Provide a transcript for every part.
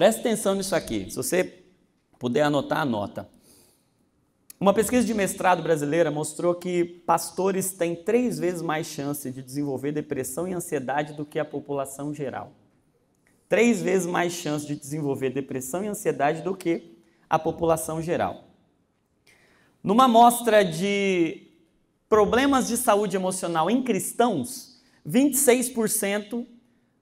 Presta atenção nisso aqui. Se você puder anotar, anota. Uma pesquisa de mestrado brasileira mostrou que pastores têm 3 vezes mais chance de desenvolver depressão e ansiedade do que a população geral. 3 vezes mais chance de desenvolver depressão e ansiedade do que a população geral. Numa amostra de problemas de saúde emocional em cristãos, 26%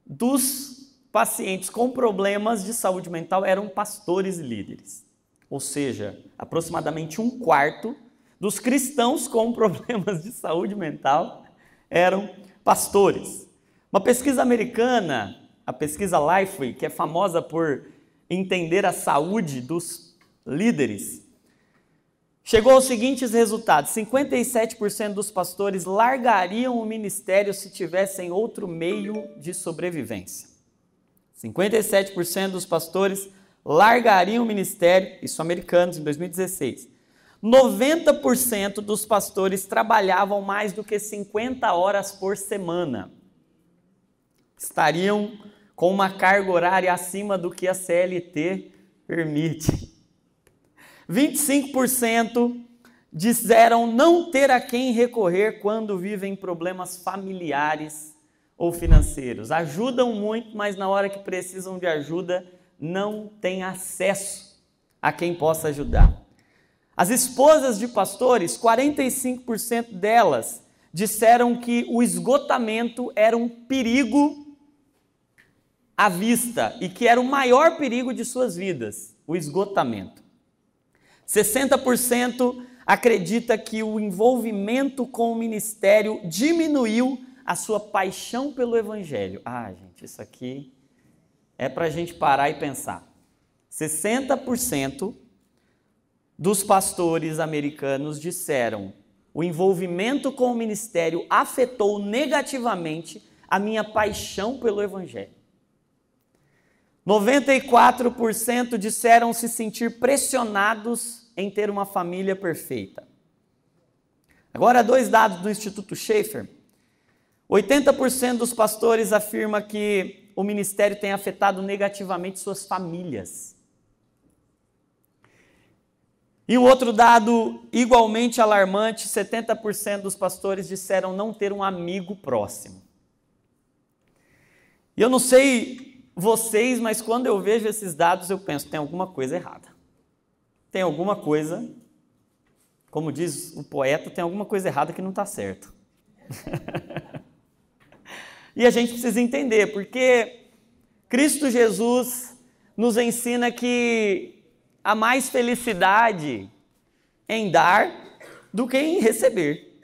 dos pacientes com problemas de saúde mental eram pastores e líderes. Ou seja, aproximadamente 1/4 dos cristãos com problemas de saúde mental eram pastores. Uma pesquisa americana, a pesquisa Lifeway, que é famosa por entender a saúde dos líderes, chegou aos seguintes resultados: 57% dos pastores largariam o ministério se tivessem outro meio de sobrevivência. 57% dos pastores largariam o ministério, isso americanos, em 2016. 90% dos pastores trabalhavam mais do que 50 horas por semana. Estariam com uma carga horária acima do que a CLT permite. 25% disseram não ter a quem recorrer quando vivem problemas familiares ou financeiros. Ajudam muito, mas na hora que precisam de ajuda, não têm acesso a quem possa ajudar. As esposas de pastores, 45% delas disseram que o esgotamento era um perigo à vista e que era o maior perigo de suas vidas, o esgotamento. 60% acredita que o envolvimento com o ministério diminuiu a sua paixão pelo evangelho. Gente, isso aqui é para a gente parar e pensar. 60% dos pastores americanos disseram: o envolvimento com o ministério afetou negativamente a minha paixão pelo evangelho. 94% disseram se sentir pressionados em ter uma família perfeita. Agora, 2 dados do Instituto Schaeffer. 80% dos pastores afirma que o ministério tem afetado negativamente suas famílias. E um outro dado igualmente alarmante, 70% dos pastores disseram não ter um amigo próximo. E eu não sei vocês, mas quando eu vejo esses dados eu penso, tem alguma coisa errada. Tem alguma coisa, como diz o poeta, tem alguma coisa errada que não está certo. E a gente precisa entender, porque Cristo Jesus nos ensina que há mais felicidade em dar do que em receber.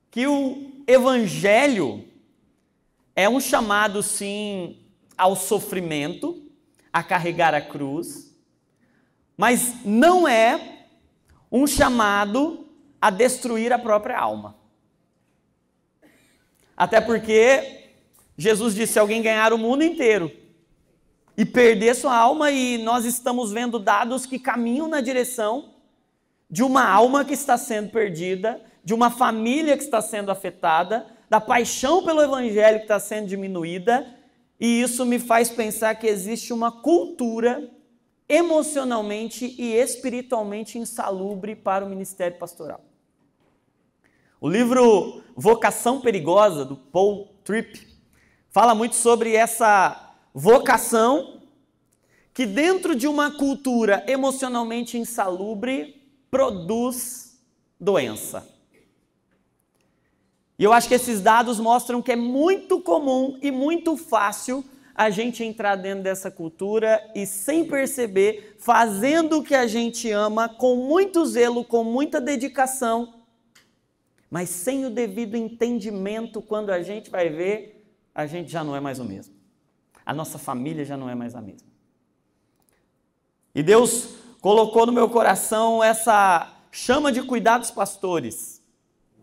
Que o Evangelho é um chamado, sim, ao sofrimento, a carregar a cruz, mas não é um chamado a destruir a própria alma. Até porque Jesus disse: se alguém ganhar o mundo inteiro e perder sua alma, e nós estamos vendo dados que caminham na direção de uma alma que está sendo perdida, de uma família que está sendo afetada, da paixão pelo evangelho que está sendo diminuída, e isso me faz pensar que existe uma cultura emocionalmente e espiritualmente insalubre para o ministério pastoral. O livro Vocação Perigosa, do Paul Tripp, fala muito sobre essa vocação que dentro de uma cultura emocionalmente insalubre produz doença. E eu acho que esses dados mostram que é muito comum e muito fácil a gente entrar dentro dessa cultura e, sem perceber, fazendo o que a gente ama com muito zelo, com muita dedicação, mas sem o devido entendimento, quando a gente vai ver, a gente já não é mais o mesmo. A nossa família já não é mais a mesma. E Deus colocou no meu coração essa chama de cuidar dos pastores.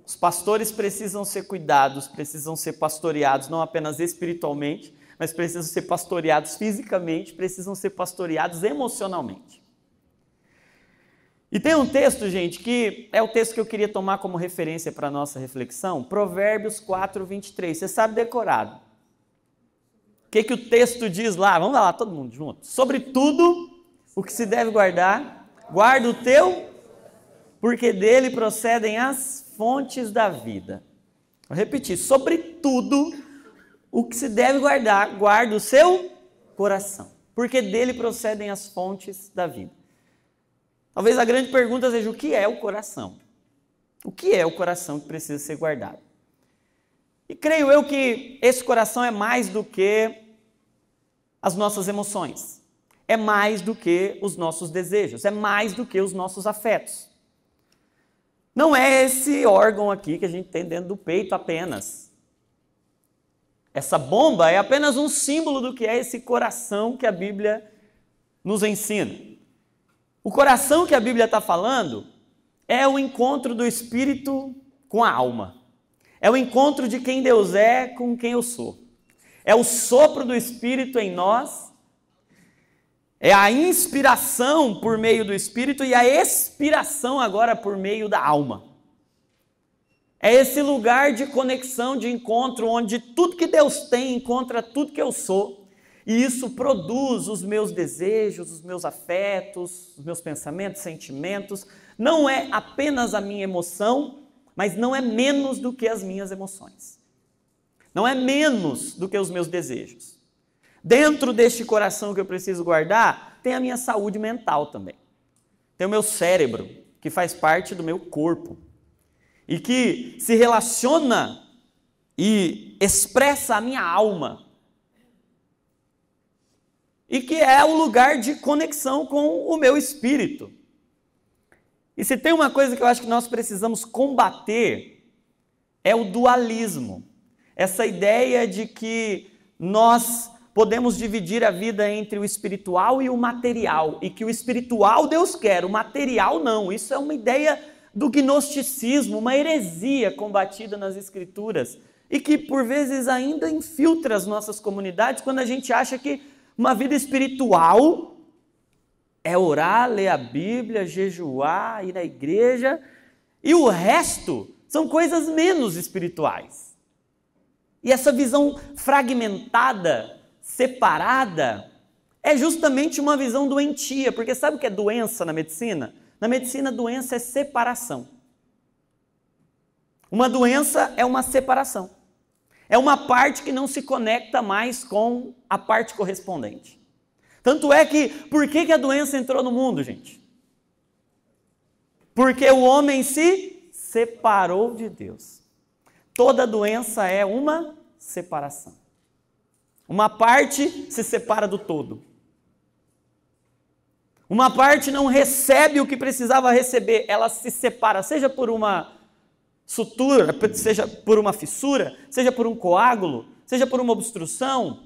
Os pastores precisam ser cuidados, precisam ser pastoreados, não apenas espiritualmente, mas precisam ser pastoreados fisicamente, precisam ser pastoreados emocionalmente. E tem um texto, gente, que é o texto que eu queria tomar como referência para a nossa reflexão, Provérbios 4, 23. Você sabe decorado. que o texto diz lá? Vamos lá, todo mundo junto. Sobre tudo o que se deve guardar, guarda o teu, porque dele procedem as fontes da vida. Vou repetir, sobre tudo o que se deve guardar, guarda o seu coração, porque dele procedem as fontes da vida. Talvez a grande pergunta seja, o que é o coração? O que é o coração que precisa ser guardado? E creio eu que esse coração é mais do que as nossas emoções, é mais do que os nossos desejos, é mais do que os nossos afetos. Não é esse órgão aqui que a gente tem dentro do peito apenas. Essa bomba é apenas um símbolo do que é esse coração que a Bíblia nos ensina. O coração que a Bíblia está falando é o encontro do espírito com a alma. É o encontro de quem Deus é com quem eu sou. É o sopro do Espírito em nós. É a inspiração por meio do Espírito e a expiração agora por meio da alma. É esse lugar de conexão, de encontro, onde tudo que Deus tem encontra tudo que eu sou. E isso produz os meus desejos, os meus afetos, os meus pensamentos, sentimentos. Não é apenas a minha emoção, mas não é menos do que as minhas emoções. Não é menos do que os meus desejos. Dentro deste coração que eu preciso guardar, tem a minha saúde mental também. Tem o meu cérebro, que faz parte do meu corpo. E que se relaciona e expressa a minha alma. E que é o lugar de conexão com o meu espírito. E se tem uma coisa que eu acho que nós precisamos combater, é o dualismo. Essa ideia de que nós podemos dividir a vida entre o espiritual e o material, e que o espiritual Deus quer, o material não. Isso é uma ideia do gnosticismo, uma heresia combatida nas Escrituras, e que por vezes ainda infiltra as nossas comunidades quando a gente acha que uma vida espiritual é orar, ler a Bíblia, jejuar, ir à igreja, e o resto são coisas menos espirituais. E essa visão fragmentada, separada, é justamente uma visão doentia, porque sabe o que é doença na medicina? Na medicina, doença é separação. Uma doença é uma separação. É uma parte que não se conecta mais com a parte correspondente. Tanto é que, por que a doença entrou no mundo, gente? Porque o homem se separou de Deus. Toda doença é uma separação. Uma parte se separa do todo. Uma parte não recebe o que precisava receber, ela se separa, seja por uma sutura, seja por uma fissura, seja por um coágulo, seja por uma obstrução,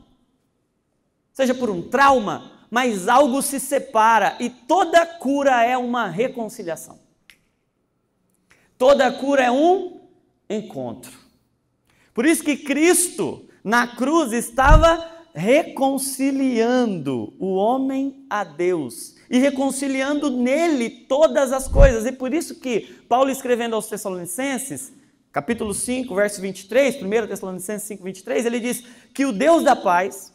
seja por um trauma, mas algo se separa e toda cura é uma reconciliação. Toda cura é um encontro. Por isso que Cristo, na cruz, estava reconciliando o homem a Deus e reconciliando nele todas as coisas. E por isso que Paulo, escrevendo aos Tessalonicenses, capítulo 5, verso 23, 1 Tessalonicenses 5, 23, ele diz que o Deus da paz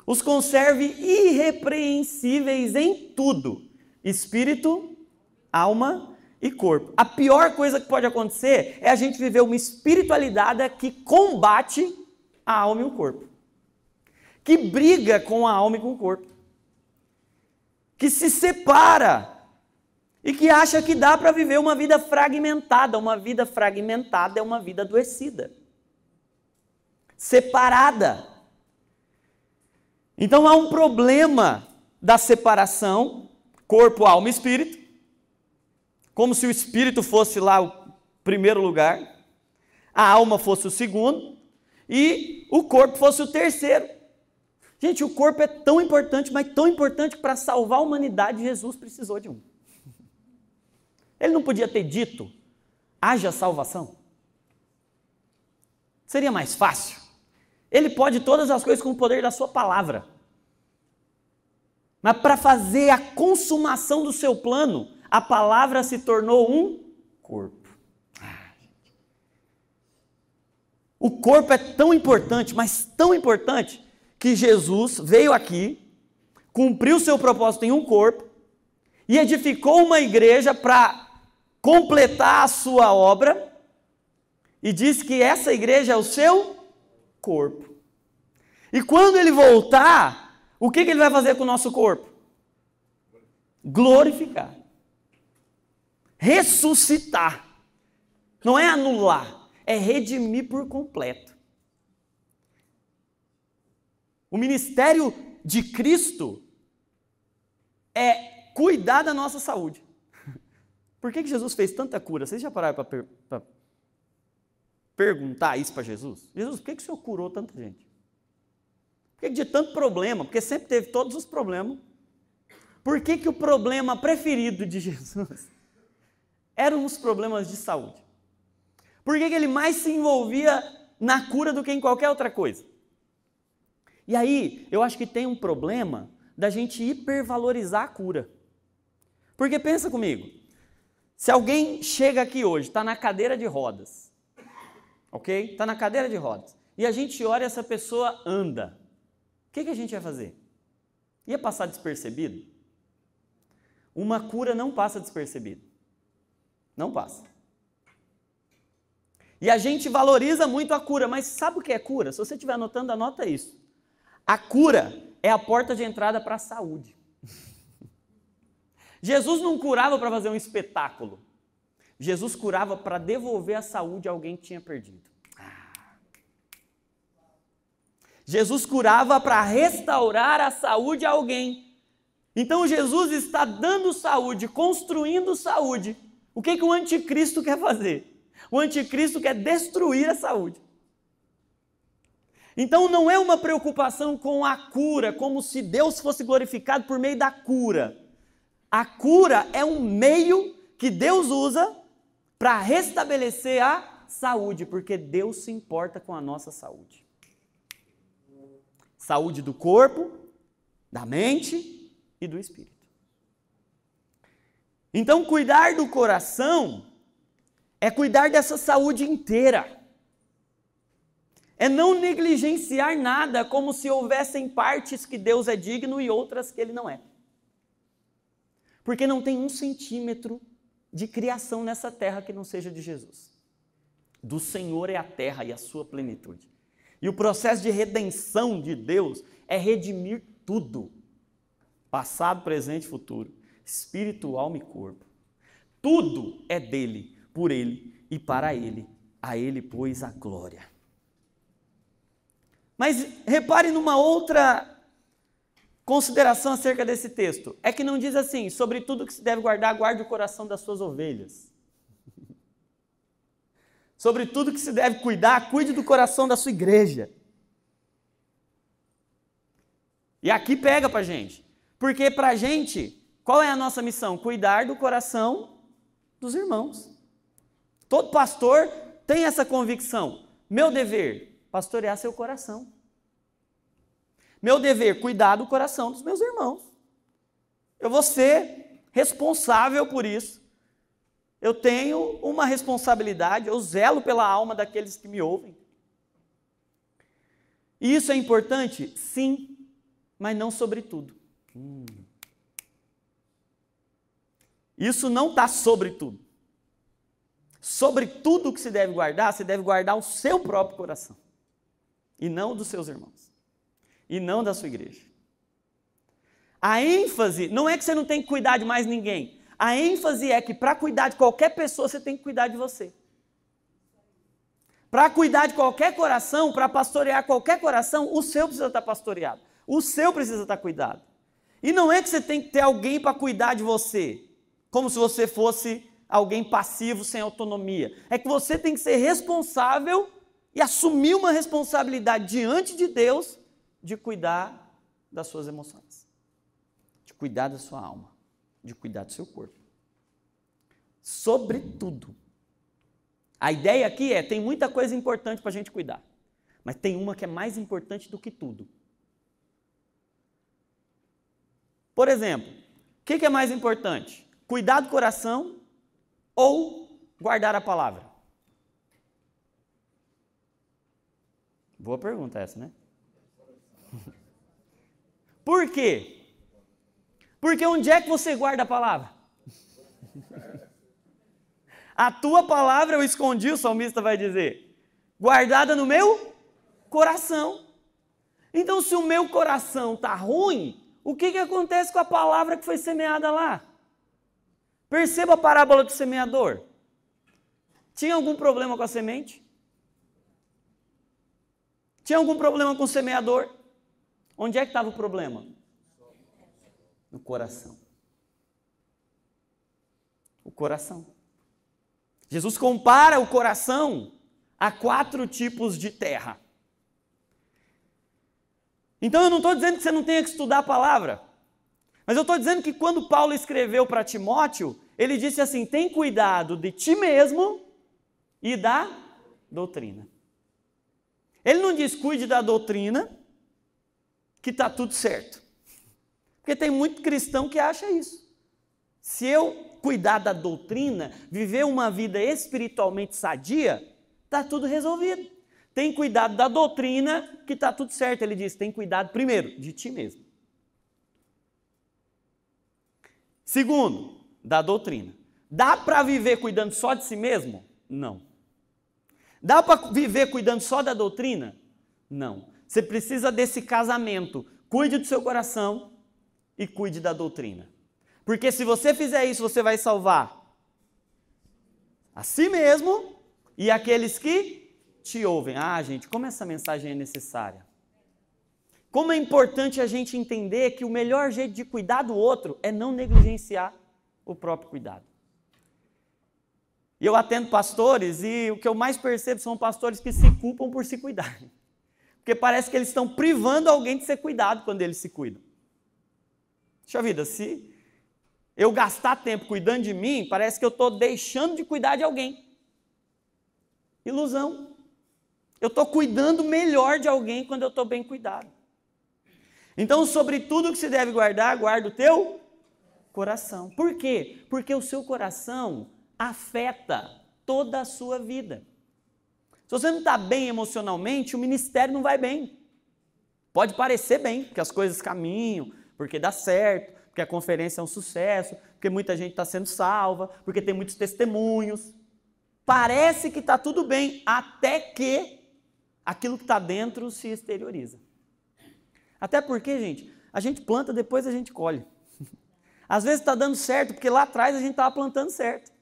os conserve irrepreensíveis em tudo, espírito, alma e corpo. A pior coisa que pode acontecer é a gente viver uma espiritualidade que combate a alma e o corpo, que briga com a alma e com o corpo, que se separa e que acha que dá para viver uma vida fragmentada. Uma vida fragmentada é uma vida adoecida, separada. Então há um problema da separação, corpo, alma e espírito, como se o espírito fosse lá o primeiro lugar, a alma fosse o segundo e o corpo fosse o terceiro. Gente, o corpo é tão importante, mas tão importante que para salvar a humanidade, Jesus precisou de um. Ele não podia ter dito, haja salvação. Seria mais fácil. Ele pode todas as coisas com o poder da sua palavra. Mas para fazer a consumação do seu plano, a palavra se tornou um corpo. O corpo é tão importante, mas tão importante, que Jesus veio aqui, cumpriu seu propósito em um corpo e edificou uma igreja para completar a sua obra e diz que essa igreja é o seu corpo. E quando ele voltar, o que ele vai fazer com o nosso corpo? Glorificar. Ressuscitar. Não é anular, é redimir por completo. O ministério de Cristo é cuidar da nossa saúde. Por que Jesus fez tanta cura? Vocês já pararam para perguntar isso para Jesus? Jesus, por que o Senhor curou tanta gente? Por que de tanto problema? Porque sempre teve todos os problemas. Por que o problema preferido de Jesus eram os problemas de saúde? Por que ele mais se envolvia na cura do que em qualquer outra coisa? E aí, eu acho que tem um problema da gente hipervalorizar a cura. Porque pensa comigo, se alguém chega aqui hoje, está na cadeira de rodas, ok? Está na cadeira de rodas, e a gente olha e essa pessoa anda, o que a gente ia fazer? Ia passar despercebido? Uma cura não passa despercebido. Não passa. E a gente valoriza muito a cura, mas sabe o que é cura? Se você estiver anotando, anota isso. A cura é a porta de entrada para a saúde. Jesus não curava para fazer um espetáculo. Jesus curava para devolver a saúde a alguém que tinha perdido. Jesus curava para restaurar a saúde a alguém. Então Jesus está dando saúde, construindo saúde. O que o anticristo quer fazer? O anticristo quer destruir a saúde. Então não é uma preocupação com a cura, como se Deus fosse glorificado por meio da cura. A cura é um meio que Deus usa para restabelecer a saúde, porque Deus se importa com a nossa saúde. Saúde do corpo, da mente e do espírito. Então, cuidar do coração é cuidar dessa saúde inteira. É não negligenciar nada, como se houvessem partes que Deus é digno e outras que Ele não é. Porque não tem 1 centímetro de criação nessa terra que não seja de Jesus. Do Senhor é a terra e a sua plenitude. E o processo de redenção de Deus é redimir tudo. Passado, presente e futuro. Espírito, alma e corpo. Tudo é dele, por ele e para ele. A ele, pois, a glória. Mas repare numa outra consideração acerca desse texto. É que não diz assim, sobre tudo que se deve guardar, guarde o coração das suas ovelhas. Sobre tudo que se deve cuidar, cuide do coração da sua igreja. E aqui pega pra gente. Porque pra gente, qual é a nossa missão? Cuidar do coração dos irmãos. Todo pastor tem essa convicção. Meu dever, pastorear seu coração. Meu dever, cuidar do coração dos meus irmãos. Eu vou ser responsável por isso. Eu tenho uma responsabilidade, eu zelo pela alma daqueles que me ouvem. E isso é importante? Sim, mas não sobre tudo. Isso não está sobre tudo. Sobre tudo que se deve guardar o seu próprio coração. E não o dos seus irmãos. E não da sua igreja. A ênfase não é que você não tem que cuidar de mais ninguém. A ênfase é que para cuidar de qualquer pessoa, você tem que cuidar de você. Para cuidar de qualquer coração, para pastorear qualquer coração, o seu precisa estar pastoreado. O seu precisa estar cuidado. E não é que você tem que ter alguém para cuidar de você, como se você fosse alguém passivo, sem autonomia. É que você tem que ser responsável e assumir uma responsabilidade diante de Deus de cuidar das suas emoções, de cuidar da sua alma, de cuidar do seu corpo. Sobretudo. A ideia aqui tem muita coisa importante para a gente cuidar, mas tem uma que é mais importante do que tudo. Por exemplo, o que é mais importante? Cuidar do coração ou guardar a palavra? Boa pergunta essa, né? Por quê? Porque onde é que você guarda a palavra? A tua palavra eu escondi, o salmista vai dizer, guardada no meu coração. Então, se o meu coração está ruim, o que acontece com a palavra que foi semeada lá? Perceba a parábola do semeador. Tinha algum problema com a semente? Tinha algum problema com o semeador? Onde é que estava o problema? No coração. O coração. Jesus compara o coração a 4 tipos de terra. Então eu não estou dizendo que você não tenha que estudar a palavra, mas eu estou dizendo que quando Paulo escreveu para Timóteo, ele disse assim, tem cuidado de ti mesmo e da doutrina. Ele não diz cuide da doutrina, que está tudo certo. Porque tem muito cristão que acha isso. Se eu cuidar da doutrina, viver uma vida espiritualmente sadia, está tudo resolvido. Tem cuidado da doutrina, que está tudo certo. Ele diz, tem cuidado primeiro de ti mesmo. Segundo, da doutrina. Dá para viver cuidando só de si mesmo? Não. Dá para viver cuidando só da doutrina? Não. Você precisa desse casamento. Cuide do seu coração e cuide da doutrina. Porque se você fizer isso, você vai salvar a si mesmo e aqueles que te ouvem. Ah, gente, como essa mensagem é necessária. Como é importante a gente entender que o melhor jeito de cuidar do outro é não negligenciar o próprio cuidado. E eu atendo pastores e o que eu mais percebo são pastores que se culpam por se cuidar. Porque parece que eles estão privando alguém de ser cuidado quando eles se cuidam. Puxa vida, se eu gastar tempo cuidando de mim, parece que eu estou deixando de cuidar de alguém. Ilusão. Eu estou cuidando melhor de alguém quando eu estou bem cuidado. Então, sobre tudo que se deve guardar, guarda o teu coração. Por quê? Porque o seu coração afeta toda a sua vida. Se você não está bem emocionalmente, o ministério não vai bem. Pode parecer bem, porque as coisas caminham, porque dá certo, porque a conferência é um sucesso, porque muita gente está sendo salva, porque tem muitos testemunhos. Parece que está tudo bem, até que aquilo que está dentro se exterioriza. Até porque, gente, a gente planta, depois a gente colhe. Às vezes está dando certo, porque lá atrás a gente estava plantando certo.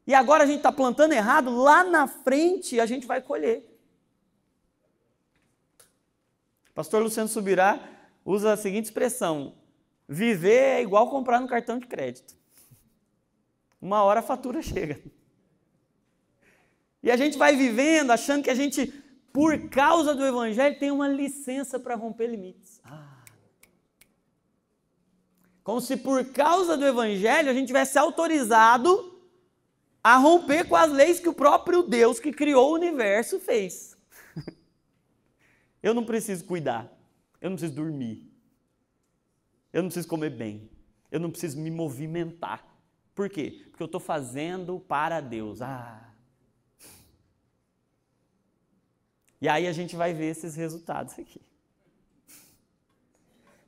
E agora a gente está plantando errado, lá na frente a gente vai colher. O pastor Luciano Subirá usa a seguinte expressão, viver é igual comprar no cartão de crédito. Uma hora a fatura chega. E a gente vai vivendo, achando que a gente, por causa do evangelho, tem uma licença para romper limites. Como se por causa do evangelho a gente tivesse autorizado a romper com as leis que o próprio Deus que criou o universo fez. Eu não preciso cuidar, eu não preciso dormir, eu não preciso comer bem, eu não preciso me movimentar. Por quê? Porque eu estou fazendo para Deus. E aí a gente vai ver esses resultados aqui.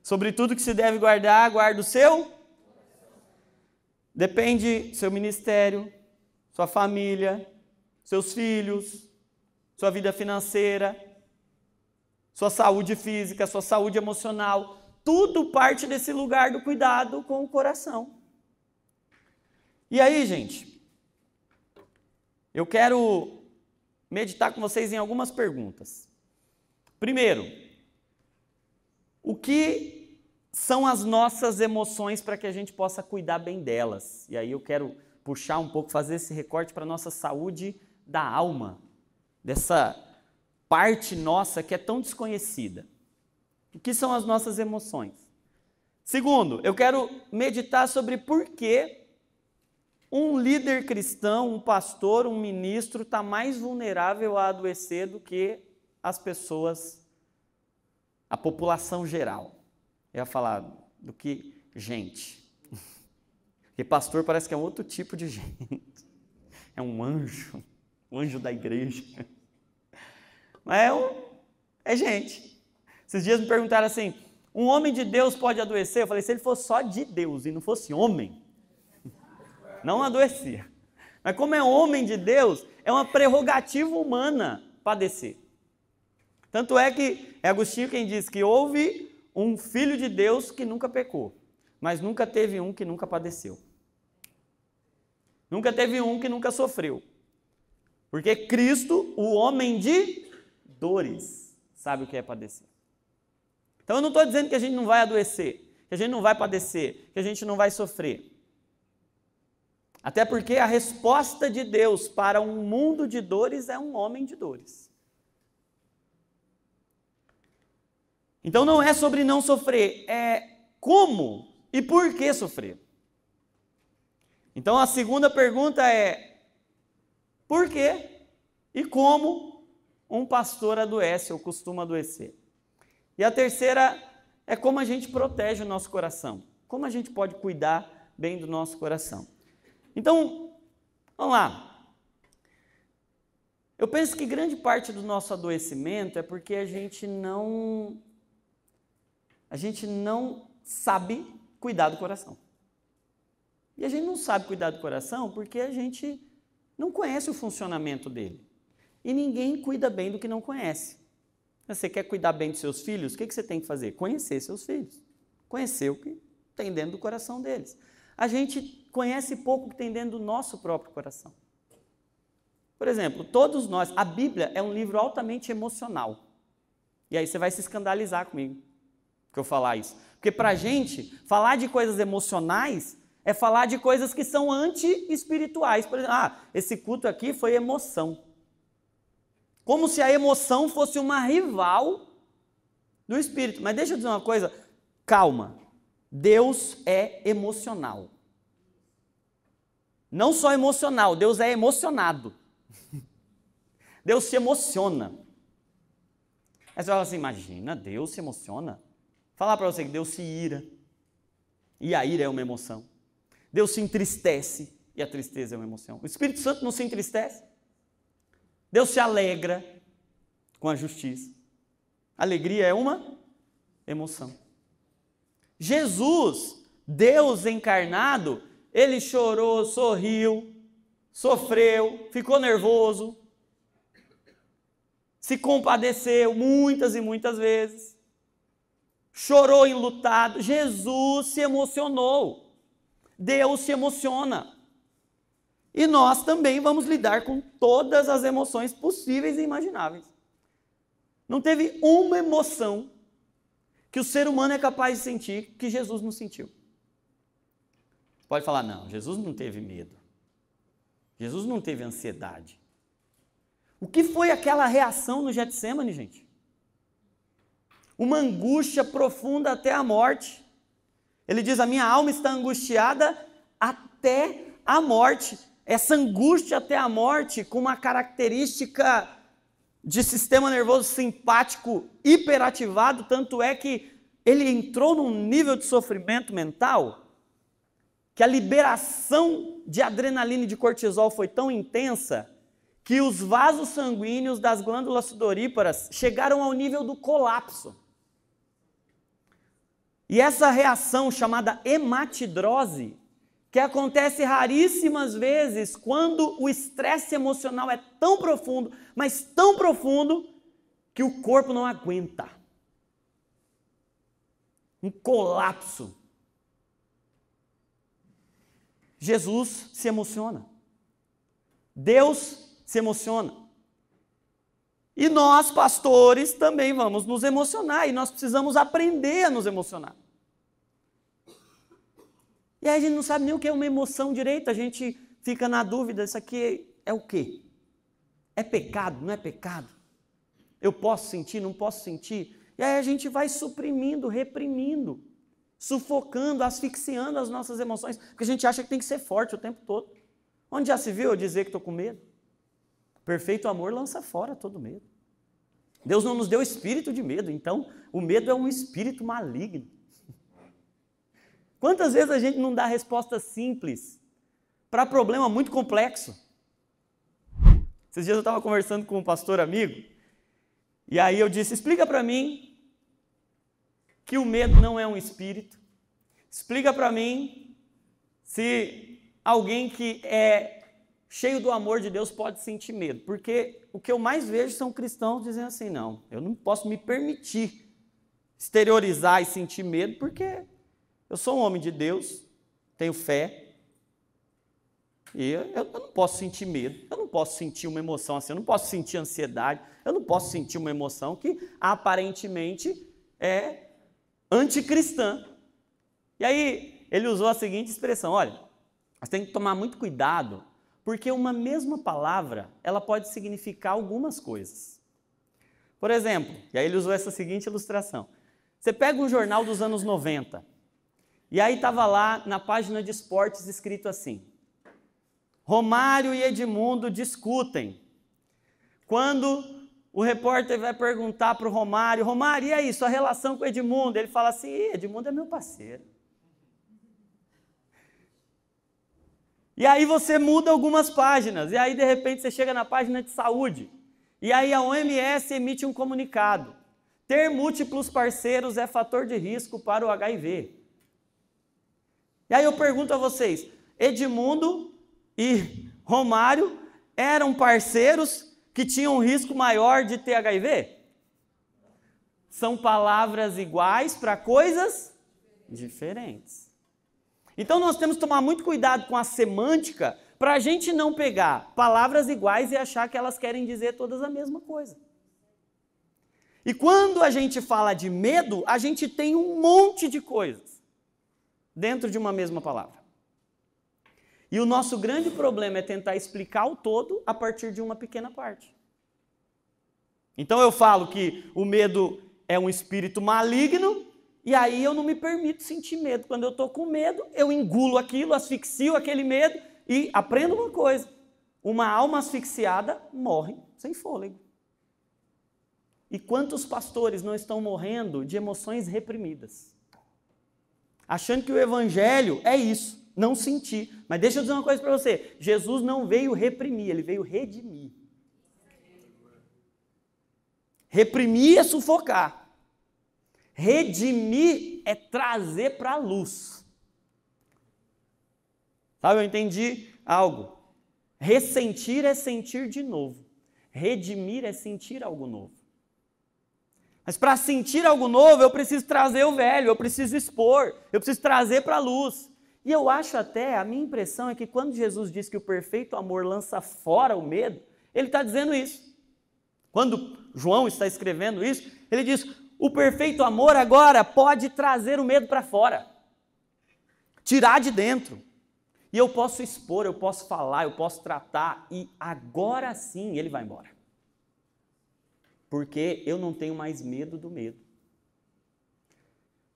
Sobre tudo que se deve guardar, guarda o seu. Depende do seu ministério, sua família, seus filhos, sua vida financeira, sua saúde física, sua saúde emocional. Tudo parte desse lugar do cuidado com o coração. E aí, gente, eu quero meditar com vocês em algumas perguntas. Primeiro, o que são as nossas emoções para que a gente possa cuidar bem delas? E aí eu quero puxar um pouco, fazer esse recorte para a nossa saúde da alma, dessa parte nossa que é tão desconhecida. O que são as nossas emoções? Segundo, eu quero meditar sobre por que um líder cristão, um pastor, um ministro está mais vulnerável a adoecer do que as pessoas, a população geral. Eu ia falar do que gente. Porque pastor parece que é um outro tipo de gente. É um anjo da igreja. Mas é gente. Esses dias me perguntaram assim, um homem de Deus pode adoecer? Eu falei, se ele fosse só de Deus e não fosse homem, não adoecia. Mas como é homem de Deus, é uma prerrogativa humana padecer. Tanto é que é Agostinho quem diz que houve um filho de Deus que nunca pecou, mas nunca teve um que nunca padeceu. Nunca teve um que nunca sofreu. Porque Cristo, o homem de dores, sabe o que é padecer. Então eu não estou dizendo que a gente não vai adoecer, que a gente não vai padecer, que a gente não vai sofrer. Até porque a resposta de Deus para um mundo de dores é um homem de dores. Então não é sobre não sofrer, é como e por que sofrer. Então a segunda pergunta é, por que e como um pastor adoece ou costuma adoecer? E a terceira é como a gente protege o nosso coração, como a gente pode cuidar bem do nosso coração. Então, vamos lá. Eu penso que grande parte do nosso adoecimento é porque a gente não sabe cuidar do coração. E a gente não sabe cuidar do coração porque a gente não conhece o funcionamento dele. E ninguém cuida bem do que não conhece. Você quer cuidar bem dos seus filhos? O que você tem que fazer? Conhecer seus filhos. Conhecer o que tem dentro do coração deles. A gente conhece pouco o que tem dentro do nosso próprio coração. Por exemplo, todos nós, a Bíblia é um livro altamente emocional. E aí você vai se escandalizar comigo, que eu falar isso. Porque para a gente, falar de coisas emocionais é falar de coisas que são anti-espirituais. Por exemplo, esse culto aqui foi emoção. Como se a emoção fosse uma rival do espírito. Mas deixa eu dizer uma coisa, calma. Deus é emocional. Não só emocional, Deus é emocionado. Deus se emociona. Aí você fala assim, imagina, Deus se emociona? Falar para você que Deus se ira. E a ira é uma emoção. Deus se entristece. E a tristeza é uma emoção. O Espírito Santo não se entristece. Deus se alegra com a justiça. Alegria é uma emoção. Jesus, Deus encarnado, ele chorou, sorriu, sofreu, ficou nervoso, se compadeceu muitas e muitas vezes, chorou enlutado. Jesus se emocionou. Deus se emociona. E nós também vamos lidar com todas as emoções possíveis e imagináveis. Não teve uma emoção que o ser humano é capaz de sentir que Jesus não sentiu. Pode falar, não, Jesus não teve medo. Jesus não teve ansiedade. O que foi aquela reação no Getsemane, gente? Uma angústia profunda até a morte. Ele diz, a minha alma está angustiada até a morte. Essa angústia até a morte, com uma característica de sistema nervoso simpático hiperativado, tanto é que ele entrou num nível de sofrimento mental que a liberação de adrenalina e de cortisol foi tão intensa que os vasos sanguíneos das glândulas sudoríparas chegaram ao nível do colapso. E essa reação chamada hematidrose, que acontece raríssimas vezes quando o estresse emocional é tão profundo, mas tão profundo, que o corpo não aguenta. Um colapso. Jesus se emociona. Deus se emociona. E nós, pastores, também vamos nos emocionar. E nós precisamos aprender a nos emocionar. E aí a gente não sabe nem o que é uma emoção direito. A gente fica na dúvida, isso aqui é o quê? É pecado? Não é pecado? Eu posso sentir? Não posso sentir? E aí a gente vai suprimindo, reprimindo, sufocando, asfixiando as nossas emoções, porque a gente acha que tem que ser forte o tempo todo. Onde já se viu eu dizer que estou com medo? Perfeito amor lança fora todo medo. Deus não nos deu espírito de medo, então o medo é um espírito maligno. Quantas vezes a gente não dá resposta simples para problema muito complexo? Esses dias eu estava conversando com um pastor amigo, e aí eu disse, explica para mim que o medo não é um espírito. Explica para mim se alguém que é cheio do amor de Deus pode sentir medo. Porque o que eu mais vejo são cristãos dizendo assim, não, eu não posso me permitir exteriorizar e sentir medo, porque eu sou um homem de Deus, tenho fé, e eu não posso sentir medo, eu não posso sentir uma emoção assim, eu não posso sentir ansiedade, eu não posso sentir uma emoção que aparentemente é anticristã. E aí ele usou a seguinte expressão, olha, você tem que tomar muito cuidado, porque uma mesma palavra, ela pode significar algumas coisas. Por exemplo, e aí ele usou essa seguinte ilustração, você pega um jornal dos anos 90, e aí estava lá na página de esportes escrito assim, Romário e Edmundo discutem. Quando o repórter vai perguntar para o Romário, Romário, e aí, sua relação com o Edmundo? Ele fala assim, Edmundo é meu parceiro. E aí você muda algumas páginas, e aí de repente você chega na página de saúde, e aí a OMS emite um comunicado, ter múltiplos parceiros é fator de risco para o HIV. E aí eu pergunto a vocês, Edmundo e Romário eram parceiros que tinham um risco maior de ter HIV? São palavras iguais para coisas diferentes. Então nós temos que tomar muito cuidado com a semântica para a gente não pegar palavras iguais e achar que elas querem dizer todas a mesma coisa. E quando a gente fala de medo, a gente tem um monte de coisas dentro de uma mesma palavra. E o nosso grande problema é tentar explicar o todo a partir de uma pequena parte. Então eu falo que o medo é um espírito maligno, e aí eu não me permito sentir medo. Quando eu estou com medo, eu engulo aquilo, asfixio aquele medo e aprendo uma coisa. Uma alma asfixiada morre sem fôlego. E quantos pastores não estão morrendo de emoções reprimidas? Achando que o evangelho é isso. Não sentir. Mas deixa eu dizer uma coisa para você. Jesus não veio reprimir, ele veio redimir. Reprimir é sufocar. Redimir é trazer para a luz. Sabe, eu entendi algo. Ressentir é sentir de novo. Redimir é sentir algo novo. Mas para sentir algo novo, eu preciso trazer o velho, eu preciso expor, eu preciso trazer para a luz. E eu acho até, a minha impressão é que quando Jesus diz que o perfeito amor lança fora o medo, ele está dizendo isso. Quando João está escrevendo isso, ele diz, o perfeito amor agora pode trazer o medo para fora. Tirar de dentro. E eu posso expor, eu posso falar, eu posso tratar, e agora sim ele vai embora. Porque eu não tenho mais medo do medo.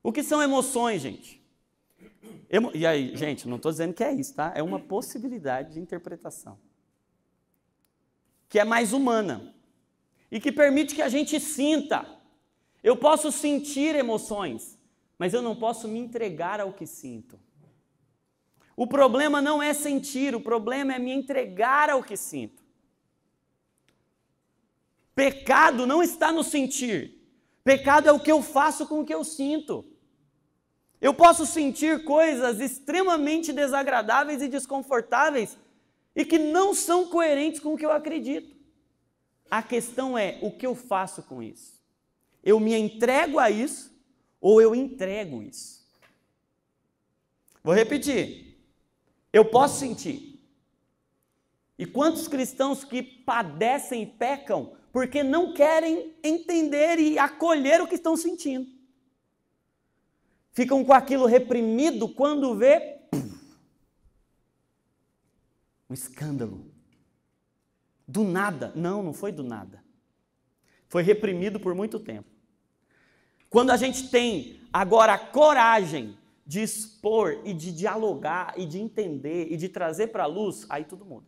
O que são emoções, gente? E aí, gente, não estou dizendo que é isso, tá? É uma possibilidade de interpretação. Que é mais humana. E que permite que a gente sinta. Eu posso sentir emoções, mas eu não posso me entregar ao que sinto. O problema não é sentir, o problema é me entregar ao que sinto. Pecado não está no sentir. Pecado é o que eu faço com o que eu sinto. Eu posso sentir coisas extremamente desagradáveis e desconfortáveis e que não são coerentes com o que eu acredito. A questão é o que eu faço com isso. Eu me entrego a isso ou eu entrego isso? Vou repetir. Eu posso sentir. E quantos cristãos que padecem e pecam porque não querem entender e acolher o que estão sentindo? Ficam com aquilo reprimido quando vê um escândalo. Do nada. Não foi do nada. Foi reprimido por muito tempo. Quando a gente tem agora a coragem de expor e de dialogar e de entender e de trazer para a luz, aí tudo muda.